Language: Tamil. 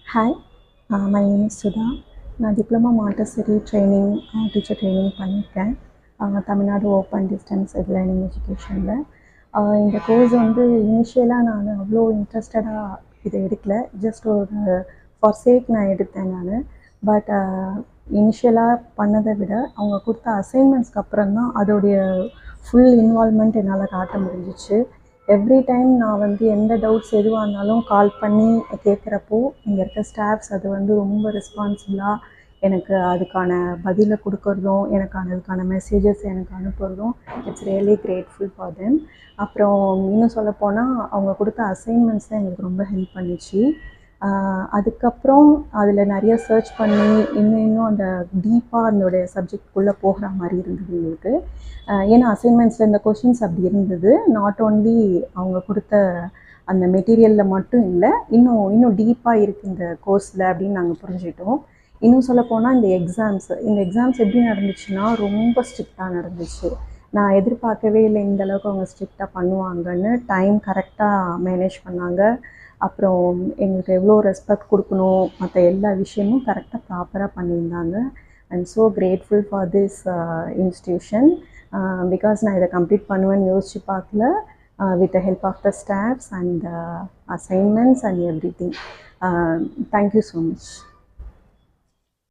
Hi, my name is Sudha. நான் diploma Montessori training teacher training பண்ணியிருக்கேன் தமிழ்நாடு ஓப்பன் டிஸ்டன்ஸ் லேர்னிங் எஜுகேஷனில். இந்த கோர்ஸ் வந்து இனிஷியலாக நான் அவ்வளோ இன்ட்ரெஸ்டடாக இதை எடுக்கல. ஜஸ்ட் ஒரு ஃபார் சேக் நான் எடுத்தேன் நான். பட் இனிஷியலாக பண்ணதை விட அவங்க கொடுத்த அசைன்மெண்ட்ஸ்க்கு அப்புறம் தான் அதோடைய ஃபுல் இன்வால்மெண்ட் என்னால் காட்ட முடிஞ்சிச்சு. எவ்ரி டைம் நான் வந்து எந்த டவுட்ஸ் எதுவாக இருந்தாலும் கால் பண்ணி கேட்குறப்போ இங்கே இருக்க ஸ்டாஃப்ஸ் அது வந்து ரொம்ப ரெஸ்பான்சிபிளாக எனக்கு அதுக்கான பதிலை கொடுக்கறதும் அதுக்கான மெசேஜஸ் எனக்கு அனுப்புறதும் it's really grateful for them. அப்புறம் இன்னும் சொல்லப்போனால் அவங்க கொடுத்த அசைன்மெண்ட்ஸ் தான் எங்களுக்கு ரொம்ப ஹெல்ப் பண்ணிச்சு. அதுக்கப்புறம் அதில் நிறைய சர்ச் பண்ணி இன்னும் அந்த டீப்பாக அதனுடைய சப்ஜெக்ட்குள்ளே போகிற மாதிரி இருந்தது எங்களுக்கு. ஏன்னா அசைன்மெண்ட்ஸில் இந்த கொஷின்ஸ் அப்படி இருந்தது. நாட் ஓன்லி அவங்க கொடுத்த அந்த மெட்டீரியலில் மட்டும் இல்லை, இன்னும் டீப்பாக இருக்குது இந்த கோர்ஸில் அப்படின்னு நாங்கள் புரிஞ்சுக்கிட்டோம். இன்னும் சொல்லப்போனால் இந்த எக்ஸாம்ஸ் எப்படி நடந்துச்சுன்னா ரொம்ப ஸ்ட்ரிக்டாக நடந்துச்சு. நான் எதிர்பார்க்கவே இல்லை இந்தளவுக்கு அவங்க ஸ்ட்ரிக்டாக பண்ணுவாங்கன்னு. டைம் கரெக்டாக மேனேஜ் பண்ணாங்க. அப்புறம் எங்களுக்கு எவ்வளோ ரெஸ்பெக்ட் கொடுக்கணும், மற்ற எல்லா விஷயமும் கரெக்டாக ப்ராப்பராக பண்ணியிருந்தாங்க. I'm so grateful for this institution. Because நான் இதை கம்ப்ளீட் பண்ணுவேன்னு யோசிச்சு பார்க்கல. With the help of the staffs and assignments and everything. Thank you so much.